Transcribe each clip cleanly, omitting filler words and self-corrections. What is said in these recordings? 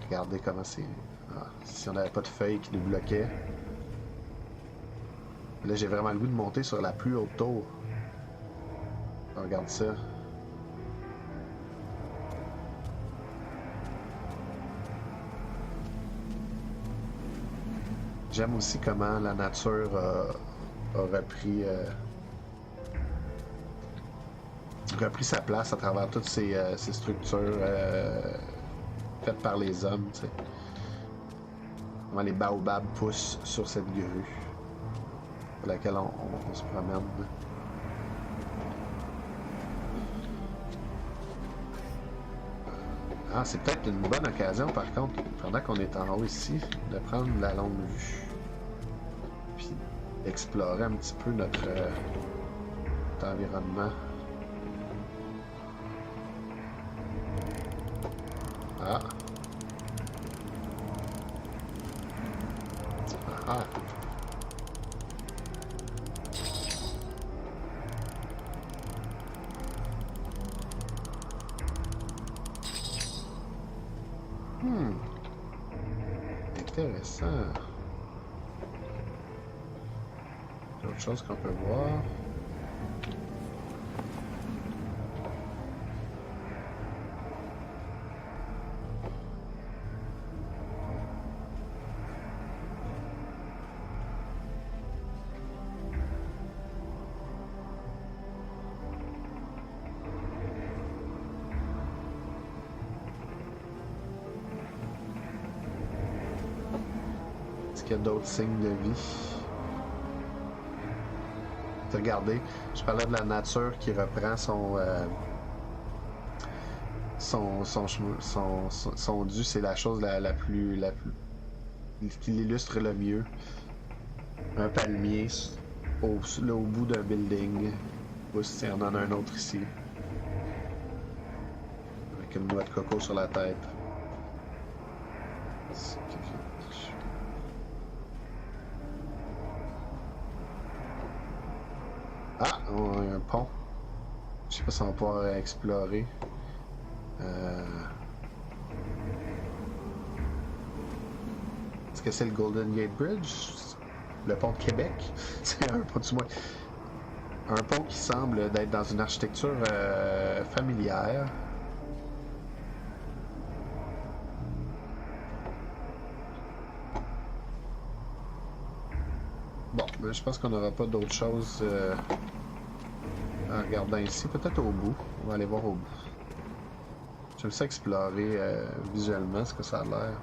Regardez comment c'est... Ah, si on n'avait pas de feuilles qui nous bloquaient. Là, j'ai vraiment le goût de monter sur la plus haute tour. Regarde ça. J'aime aussi comment la nature a repris sa place à travers toutes ces structures faites par les hommes, tu sais. Comment les baobabs poussent sur cette grue pour laquelle on se promène. Ah, c'est peut-être une bonne occasion, par contre, pendant qu'on est en haut ici, de prendre la longue vue. Puis explorer un petit peu notre environnement. Ah. Ah. Intéressant. D'autres choses qu'on peut voir. Est-ce qu'il y a d'autres signes de vie? Regardez, je parlais de la nature qui reprend son dû, c'est la chose la plus qui l'illustre le mieux. Un palmier au bout d'un building. On en a un autre ici. Avec une noix de coco sur la tête. Ah, on a un pont. Je sais pas si on va pouvoir explorer. Est-ce que c'est le Golden Gate Bridge? Le pont de Québec? C'est un pont, du moins. Un pont qui semble d'être dans une architecture familière. Bon, mais je pense qu'on n'aura pas d'autre chose en regardant ici. Peut-être au bout. On va aller voir au bout. J'aime ça explorer visuellement ce que ça a l'air.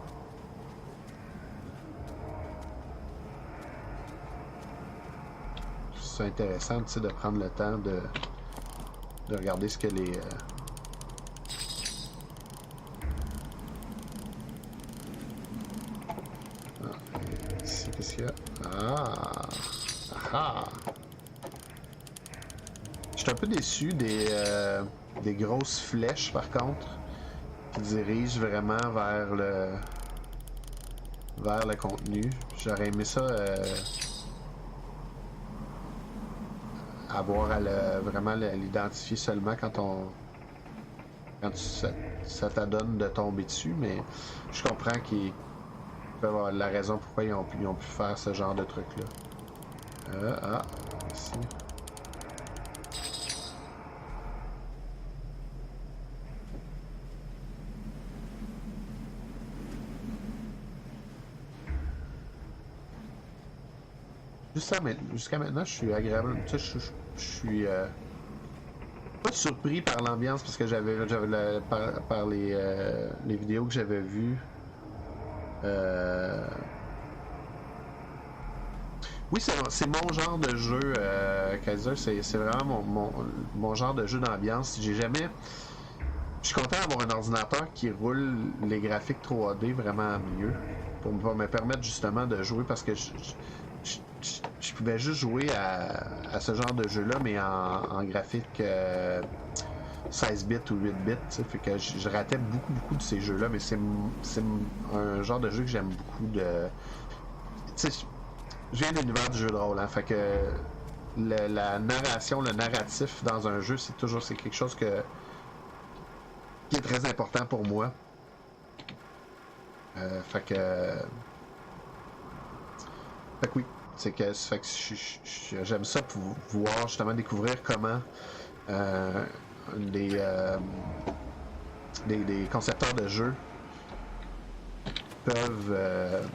C'est intéressant, tu sais, de prendre le temps de regarder ce que les... Ici, qu'est-ce qu'il y a? Ah! Je suis un peu déçu des grosses flèches, par contre, qui dirigent vraiment vers le contenu. J'aurais aimé ça avoir à vraiment l'identifier seulement quand ça t'adonne de tomber dessus, mais je comprends qu'ils peuvent avoir la raison pourquoi ils ont pu faire ce genre de truc-là. Ici. Jusqu'à maintenant, je suis agréable. Tu sais, je suis pas surpris par l'ambiance parce que j'avais par les vidéos que j'avais vues. Oui, c'est mon genre de jeu, Kaiser. C'est vraiment mon genre de jeu d'ambiance. J'ai jamais. Je suis content d'avoir un ordinateur qui roule les graphiques 3D vraiment mieux pour me permettre justement de jouer parce que je pouvais juste jouer à ce genre de jeu-là, mais en graphique 16 bits ou 8 bits. T'sais, fait que je ratais beaucoup de ces jeux-là, mais c'est un genre de jeu que j'aime beaucoup de. Tu sais, je viens de l'univers du jeu de rôle, hein, fait que la narration, le narratif dans un jeu, c'est quelque chose qui est très important pour moi. Fait que. Fait que oui. Fait que j'aime ça pour voir justement découvrir comment euh, les, euh, des concepteurs de jeux peuvent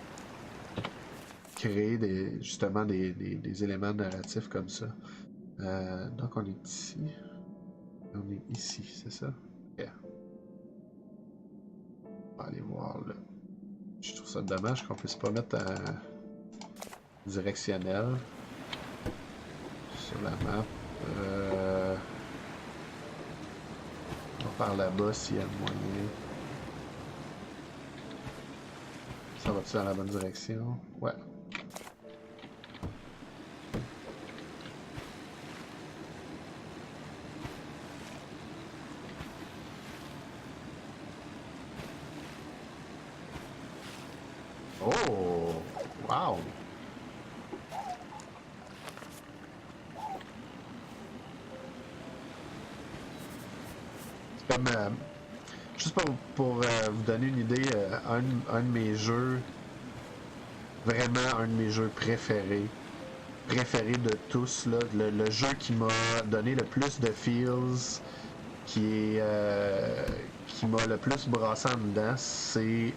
créer justement des éléments narratifs comme ça. Donc on est ici. On est ici, c'est ça? Yeah. On va aller voir là. Je trouve ça dommage qu'on puisse pas mettre un directionnel sur la map. On va par là-bas s'il y a moyen. Ça va-tu dans la bonne direction? Ouais. Oh! Wow! Comme, juste pour vous donner une idée, un de mes jeux, vraiment un de mes jeux préférés de tous, là, le jeu qui m'a donné le plus de feels, qui m'a le plus brassé en dedans, c'est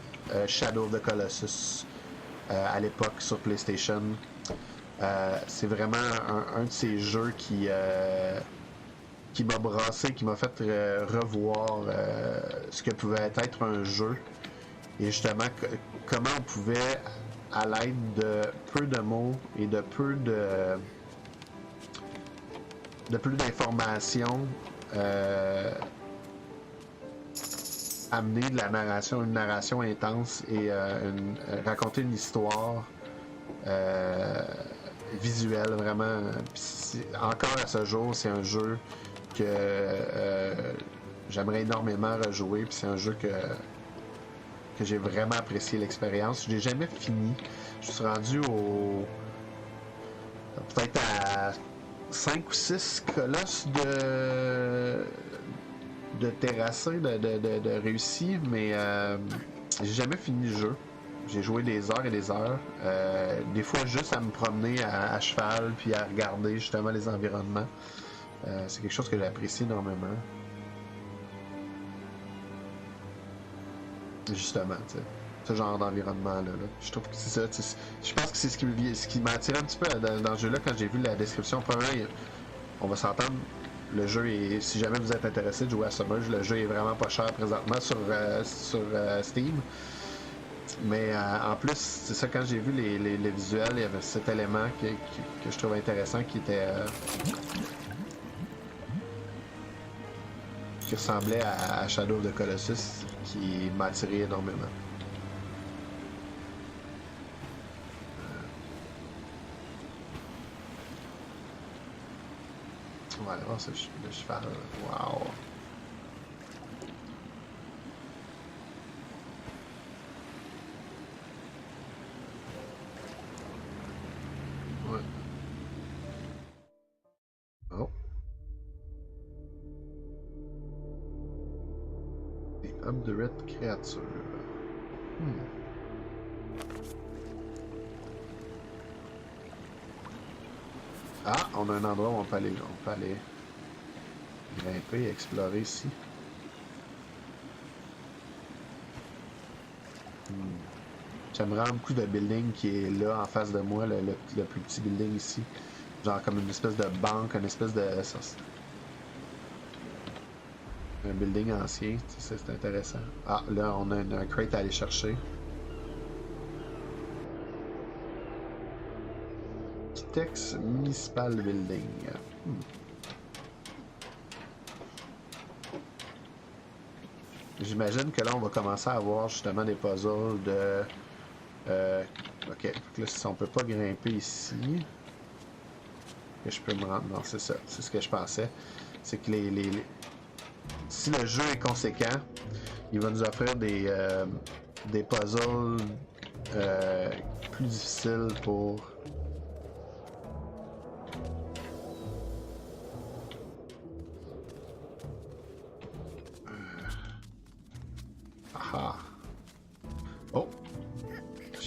Shadow of the Colossus à l'époque sur PlayStation. C'est vraiment un de ces jeux qui m'a brassé, qui m'a fait revoir ce que pouvait être un jeu et justement comment on pouvait, à l'aide de peu de mots et de peu d'informations, amener de la narration, une narration intense et raconter une histoire visuelle vraiment. Encore à ce jour, c'est un jeu que j'aimerais énormément rejouer. Puis c'est un jeu que j'ai vraiment apprécié l'expérience. Je l'ai jamais fini. Je suis rendu au peut-être à 5 ou 6 colosses de terrassés, de réussi, mais j'ai jamais fini le jeu. J'ai joué des heures et des heures. Des fois juste à me promener à cheval puis à regarder justement les environnements. C'est quelque chose que j'apprécie énormément. Justement, tu sais. Ce genre d'environnement-là. Là. Je trouve que c'est ça. Je pense que c'est ce qui m'a attiré un petit peu dans ce jeu-là quand j'ai vu la description. Premièrement, on va s'entendre. Le jeu est, si jamais vous êtes intéressé de jouer à Submerge, le jeu est vraiment pas cher présentement sur Steam. Mais en plus, c'est ça, quand j'ai vu les visuels, il y avait cet élément que je trouvais intéressant qui était. Qui ressemblait à Shadow of the Colossus, qui m'a attiré énormément. On va aller voir le cheval. Wow! Ouais. Oh! Des obdurate créatures. Ah, on a un endroit où on peut aller grimper et explorer ici. J'aime vraiment beaucoup le building qui est là en face de moi, le plus petit building ici. Genre comme une espèce de banque, une espèce de. Un building ancien, c'est intéressant. Ah, là, on a un crate à aller chercher. Kitex Municipal Building. J'imagine que là, on va commencer à avoir justement des puzzles de. Ok, là, si on peut pas grimper ici, que je peux me rendre. Non, c'est ça. C'est ce que je pensais. C'est que si le jeu est conséquent, il va nous offrir des puzzles plus difficiles pour. Ah. Oh,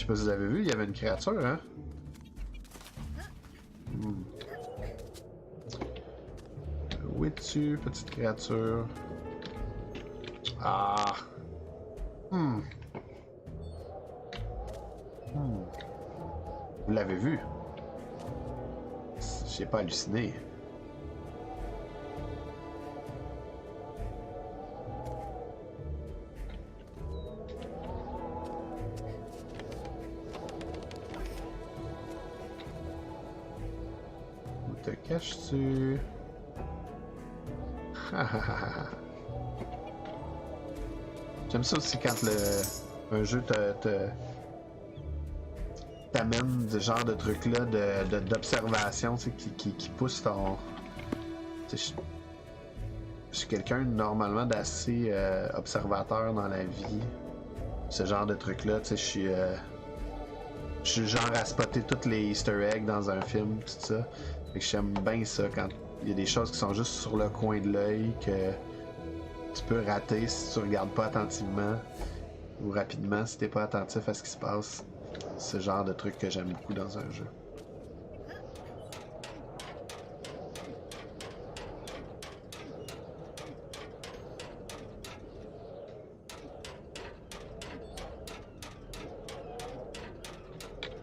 sais pas si vous avez vu, il y avait une créature, hein? Où es-tu, petite créature? Ah! Hmm. Vous l'avez vu? J'ai pas halluciné. Où te caches-tu? J'aime ça aussi quand un jeu t'amène ce genre de truc-là d'observation, qui pousse ton... Je suis quelqu'un normalement d'assez observateur dans la vie. Ce genre de truc-là, tu sais, je suis genre à spotter tous les Easter eggs dans un film, tout ça. Fait que j'aime bien ça quand il y a des choses qui sont juste sur le coin de l'œil que tu peux rater si tu regardes pas attentivement ou rapidement si t'es pas attentif à ce qui se passe. Ce genre de truc que j'aime beaucoup dans un jeu.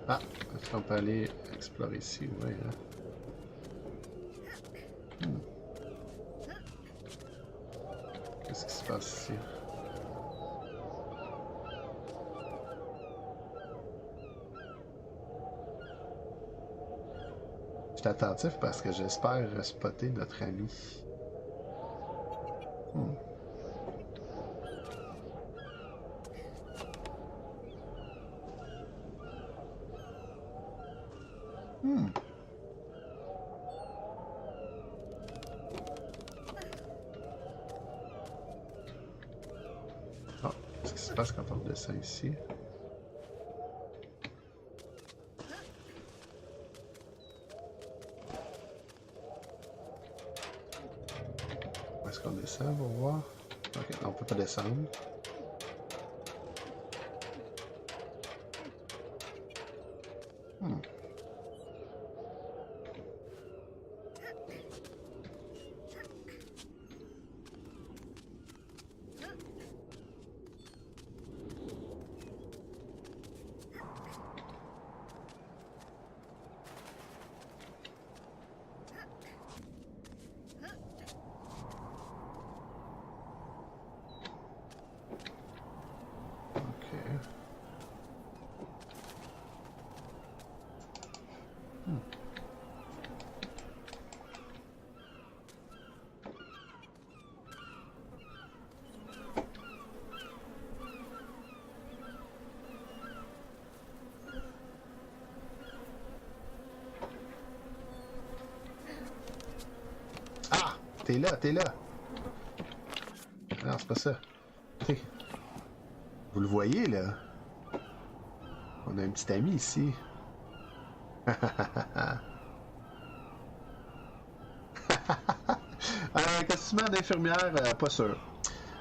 Ah, est-ce qu'on peut aller explorer ici? Ouais, hein? Qu'est-ce qui se passe ici? Je suis attentif parce que j'espère spotter notre ami. Oh, qu'est-ce qui se passe quand on redescend ici? Où est-ce qu'on descend pour voir? Ok, non, on peut pas descendre. T'es là, t'es là. Non, c'est pas ça. T'sais, vous le voyez, là? On a un petit ami ici. Costume d'infirmière, pas sûr.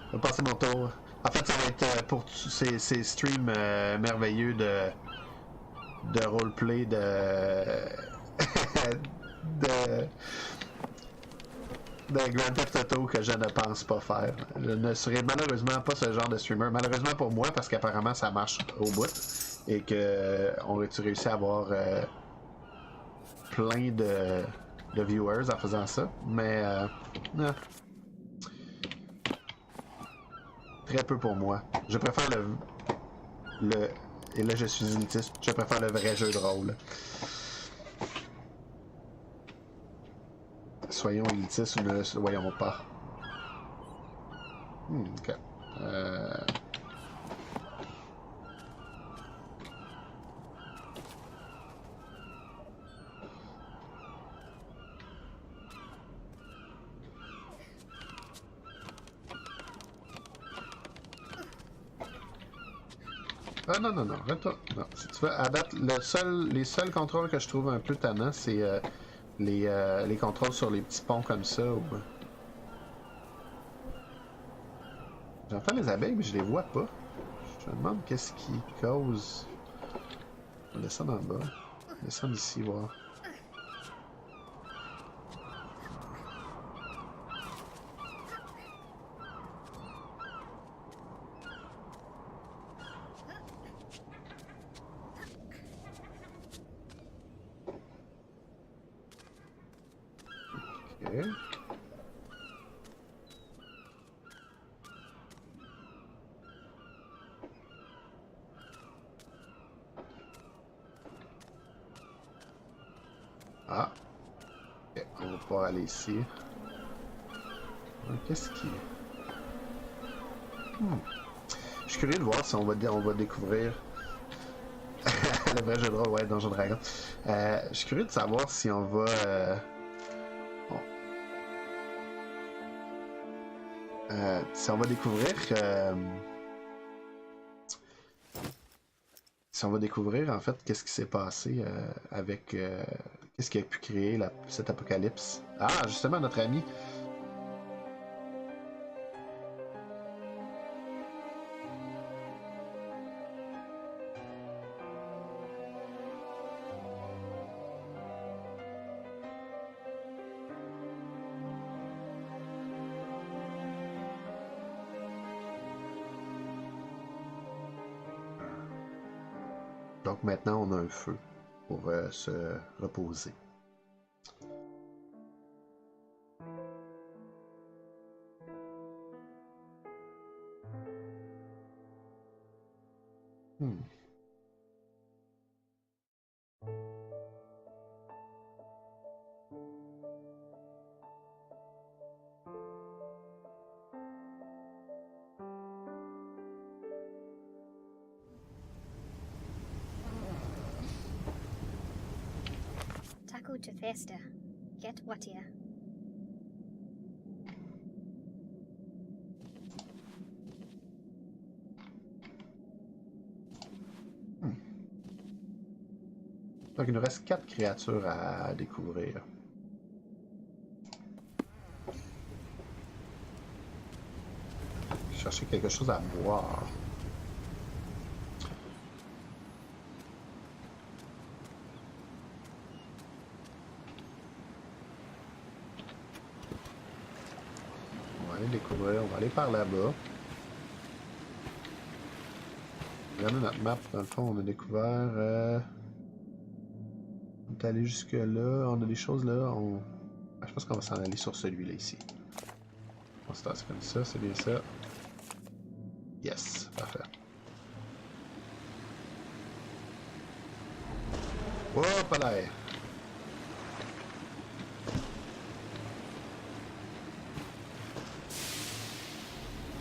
Je vais passer mon tour. En fait, ça va être pour ces streams merveilleux de roleplay de Grand Theft Auto que je ne pense pas faire. Je ne serai malheureusement pas ce genre de streamer. Malheureusement pour moi, parce qu'apparemment ça marche au bout et que tu réussis à avoir plein de viewers en faisant ça. Mais non. Très peu pour moi. Je préfère et là je suis élitiste, je préfère le vrai jeu de rôle. Soyons élitistes ou ne le soyons pas. Ok. Ah non, non, non, arrête-toi. Non, si tu veux, à date, les seuls contrôles que je trouve un peu tannants, c'est les contrôles sur les petits ponts comme ça. J'entends les abeilles, mais je les vois pas. Je me demande qu'est-ce qui cause On va descendre en bas. Descendre ici, voir. Ok. Ah. Ok, on va pouvoir aller ici. Qu'est-ce qui... Je suis curieux de voir si on va découvrir... le vrai jeu de rôle, ouais, Donjon Dragon. Je suis curieux de savoir si on va... bon. Si on va découvrir... si on va découvrir, en fait, qu'est-ce qui s'est passé avec... qu'est-ce qui a pu créer cet apocalypse. Ah, justement, notre ami... Donc maintenant, on a un feu pour se reposer. Taku to Festa. Get Watia. Donc il nous reste 4 créatures à découvrir. Chercher quelque chose à boire. On va aller découvrir, on va aller par là-bas. Regardez notre map, dans le fond, on a découvert... On est allé jusque là, on a des choses là, je pense qu'on va s'en aller sur celui-là ici. On se tasse comme ça, c'est bien ça. Yes, parfait. Hop là!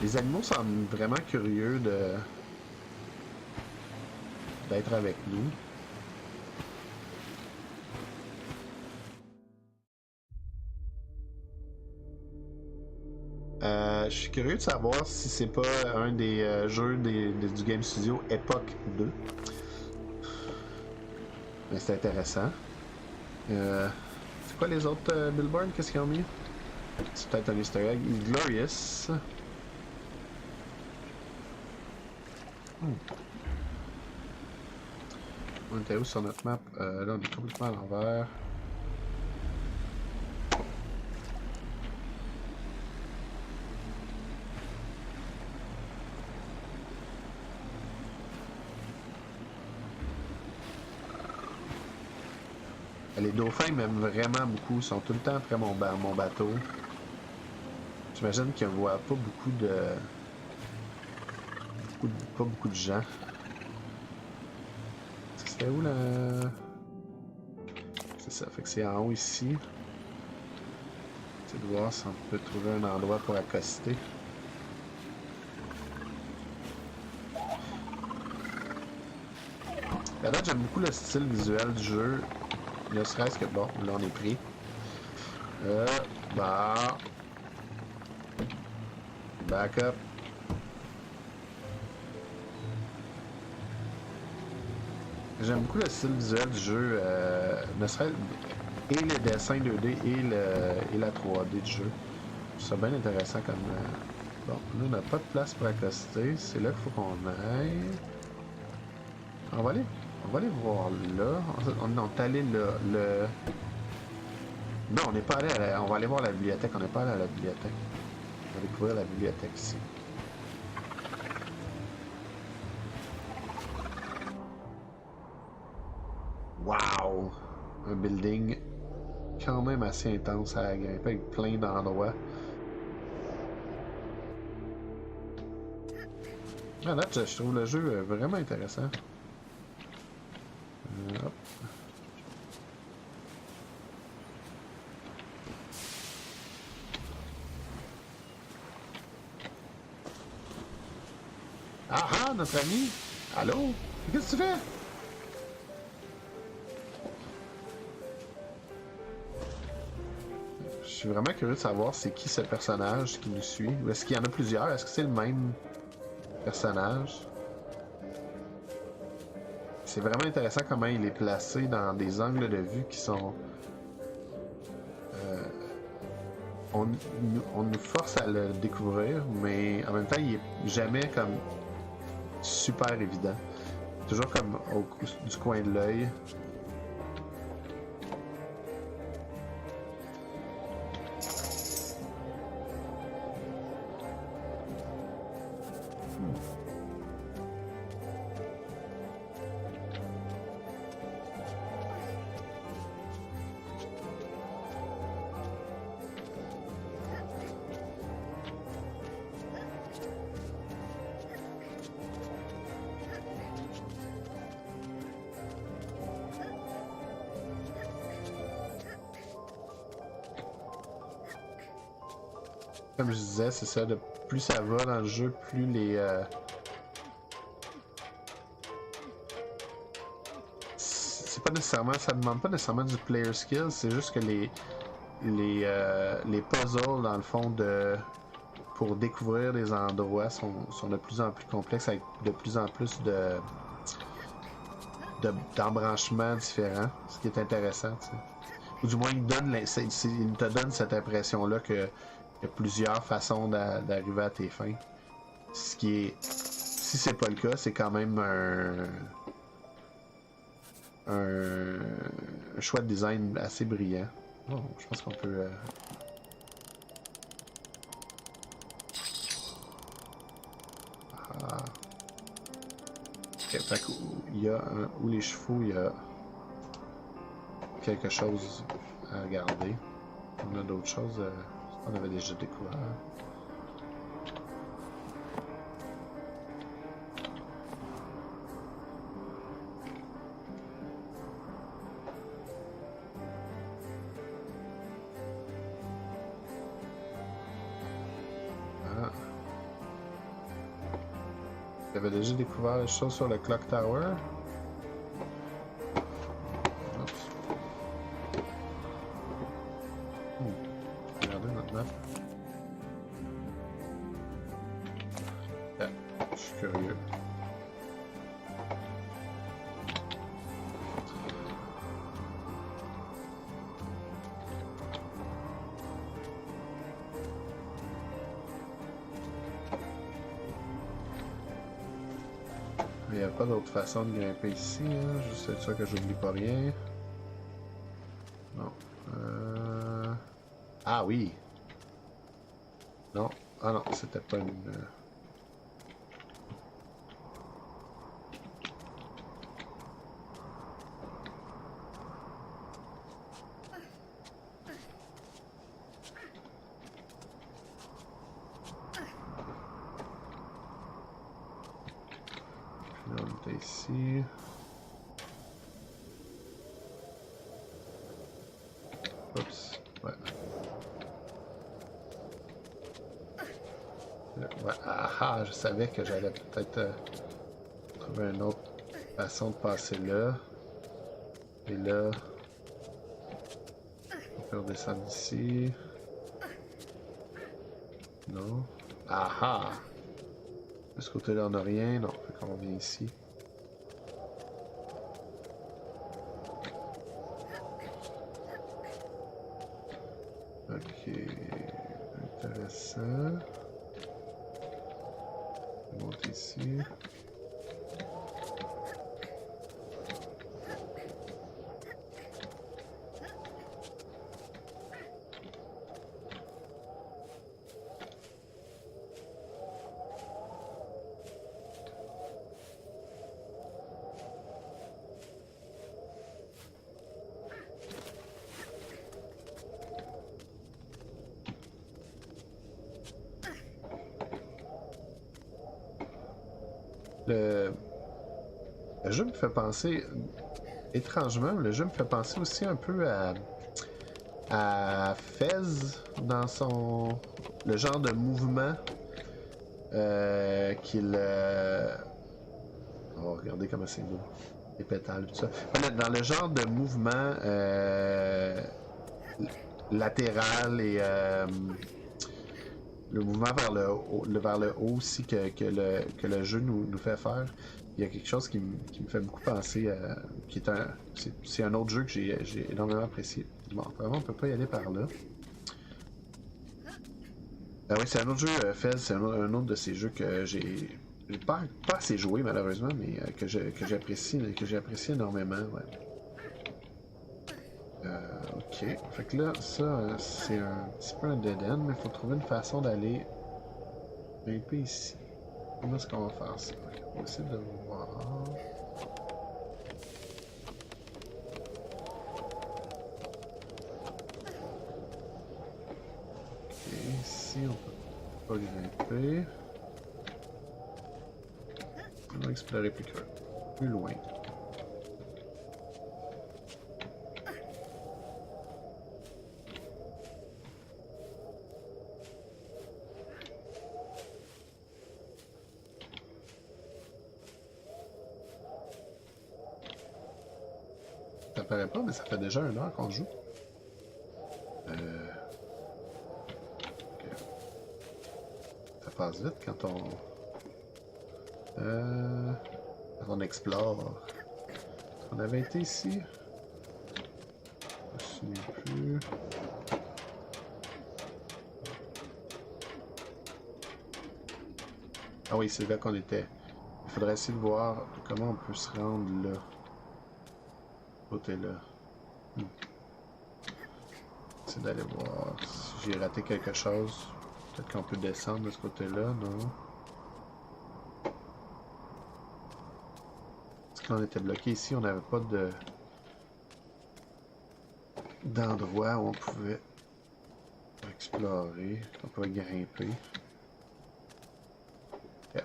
Les animaux semblent vraiment curieux d'être avec nous. Je suis curieux de savoir si c'est pas un des jeux du Game Studio Epoch 2. Mais c'est intéressant. C'est quoi les autres billboards? Qu'est-ce qu'ils ont mis? C'est peut-être un easter egg. Glorious. On était où sur notre map? Là, on est complètement à l'envers. Les dauphins m'aiment vraiment beaucoup. Ils sont tout le temps après mon bateau. J'imagine qu'ils ne voient pas beaucoup de... Pas beaucoup de gens. C'était où là? C'est ça, fait que c'est en haut ici. C'est de voir si on peut trouver un endroit pour accoster. Là, j'aime beaucoup le style visuel du jeu. Ne serait-ce que bon, là on est pris. Bah. Back up. J'aime beaucoup le style visuel du jeu, ne serait et les dessins 2D et la 3D du jeu. Je trouve ça bien intéressant comme... Bon, là on n'a pas de place pour accoster, c'est là qu'il faut qu'on aille. On va aller On va aller voir là. On est allé là. Non, on n'est pas allé à la... On va aller voir la bibliothèque. On n'est pas allé à la bibliothèque. On va découvrir la bibliothèque ici. Wow! Un building quand même assez intense à grimper avec plein d'endroits. Ah, là, je trouve le jeu vraiment intéressant. Hop. Ah ah, notre ami! Allô? Qu'est-ce que tu fais? Je suis vraiment curieux de savoir c'est qui ce personnage qui nous suit. Ou est-ce qu'il y en a plusieurs? Est-ce que c'est le même personnage? C'est vraiment intéressant comment il est placé dans des angles de vue qui sont... on nous force à le découvrir, mais en même temps, il est jamais comme super évident. Toujours comme du coin de l'œil. Comme je disais, c'est ça, de plus ça va dans le jeu, plus les... c'est pas nécessairement... Ça demande pas nécessairement du player skill, c'est juste que les puzzles, dans le fond, pour découvrir des endroits sont de plus en plus complexes, avec de plus en plus d'embranchements différents, ce qui est intéressant, tu sais. Ou du moins, il te donne cette impression-là que il y a plusieurs façons d'arriver à tes fins. Ce qui est... Si c'est pas le cas, c'est quand même un choix de design assez brillant. Oh, je pense qu'on peut... Ah. Ok, fait qu'il y a où les chevaux, il y a quelque chose à regarder. On a d'autres choses... on avait déjà découvert. Ah. J'avais déjà découvert les choses sur le Clock Tower. Regardez notre map. Je suis curieux. Il n'y a pas d'autre façon de grimper ici, hein. Juste être sûr que j'oublie pas rien. Non. Ah oui! Non. Ah non, c'était pas une... Là, on était ici. Oups. Ouais. Ouais. Ah, je savais que j'allais peut-être trouver une autre façon de passer là. Et là, on peut redescendre ici. Non. Ah! De ce côté-là, on n'a rien. Non, fait qu'on vient ici. Ok. Intéressant. On monte ici. Le... le jeu me fait penser, étrangement, le jeu me fait penser aussi un peu à Fez dans le genre de mouvement qu'il... On va regarder comment c'est beau. Les pétales, tout ça. Dans le genre de mouvement latéral et le mouvement vers le haut aussi que le jeu nous fait faire. Il y a quelque chose qui me fait beaucoup penser à. C'est un autre jeu que j'ai énormément apprécié. Bon, vraiment, on peut pas y aller par là. Ah oui, c'est un autre jeu, Fez, c'est un autre de ces jeux que j'ai pas assez joué malheureusement, mais que j'apprécie énormément. Ouais. Ok, fait que là, ça, c'est un petit peu un dead end, mais il faut trouver une façon d'aller grimper ici. Comment est-ce qu'on va faire ça? On va essayer de voir. Ok, ici on peut pas grimper. On va explorer plus loin. Ça paraît pas, mais ça fait déjà 1 heure qu'on joue. Okay. Ça passe vite quand on explore. On avait été ici. Je me souviens plus. Ah oui, c'est là qu'on était. Il faudrait essayer de voir comment on peut se rendre là. Côté là. C'est d'aller voir si j'ai raté quelque chose. Peut-être qu'on peut descendre de ce côté-là, non? Parce qu'on était bloqué ici, on n'avait pas d'endroit où on pouvait explorer, on pouvait grimper. Yeah.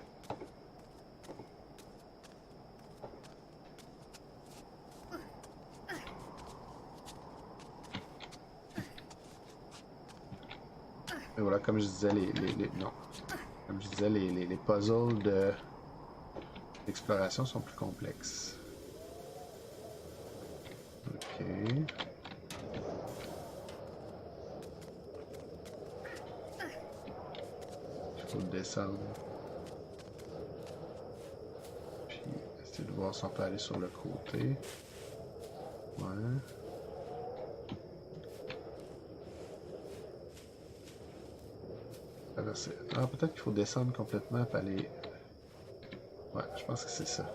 Et voilà, comme je disais, non. Comme je disais, les puzzles d'exploration sont plus complexes. Ok. Il faut descendre. Puis essayer de voir si on peut aller sur le côté. Ouais. Ah, peut-être qu'il faut descendre complètement pour aller... Ouais, je pense que c'est ça.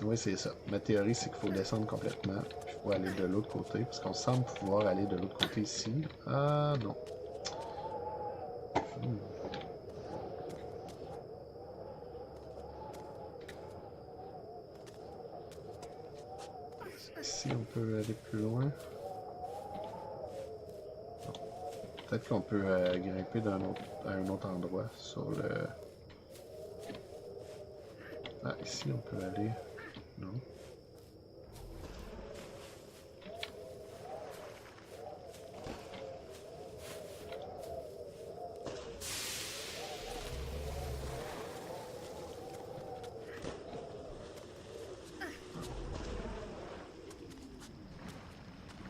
Oui, c'est ça. Ma théorie, c'est qu'il faut descendre complètement, puis il faut aller de l'autre côté, parce qu'on semble pouvoir aller de l'autre côté ici. Ah, non. Ici, on peut aller plus loin. Peut-être qu'on peut grimper à un autre endroit sur le... Ah, ici on peut aller... Non.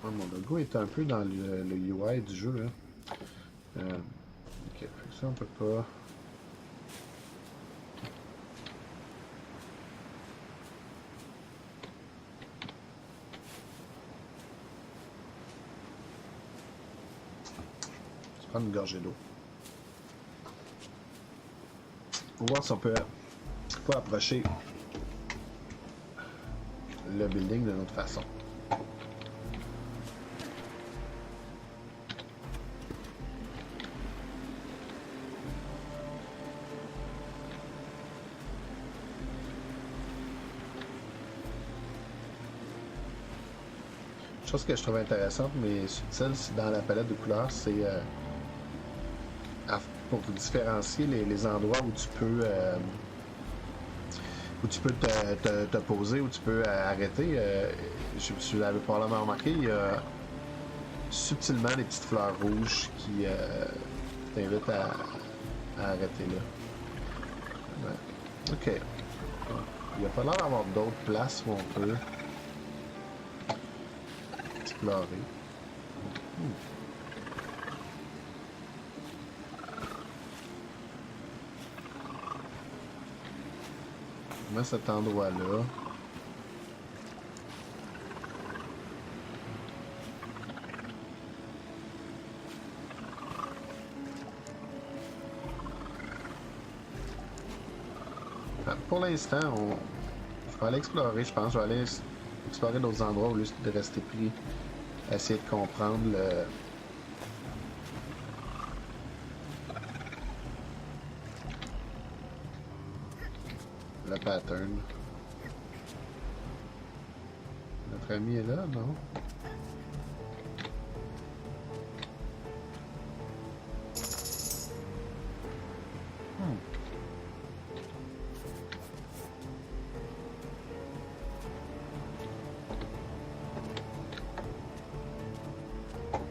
Oh, mon logo est un peu dans le UI du jeu, là. Ok, ça on peut pas... Je vais prendre une gorgée d'eau. Pour voir si on peut approcher le building de notre façon. Chose que je trouve intéressante, mais subtile dans la palette de couleurs, c'est pour différencier les endroits où tu peux te poser, où tu peux arrêter. Je l'avais probablement remarqué, il y a subtilement des petites fleurs rouges qui t'invitent à arrêter là. Ouais. Ok. Il n'y a pas l'air d'avoir d'autres places où on peut explorer. Moi, cet endroit-là. Pour l'instant, je vais aller explorer, je pense. Je vais aller explorer d'autres endroits au lieu de rester pris. Essayer de comprendre le pattern. Notre ami est là, non?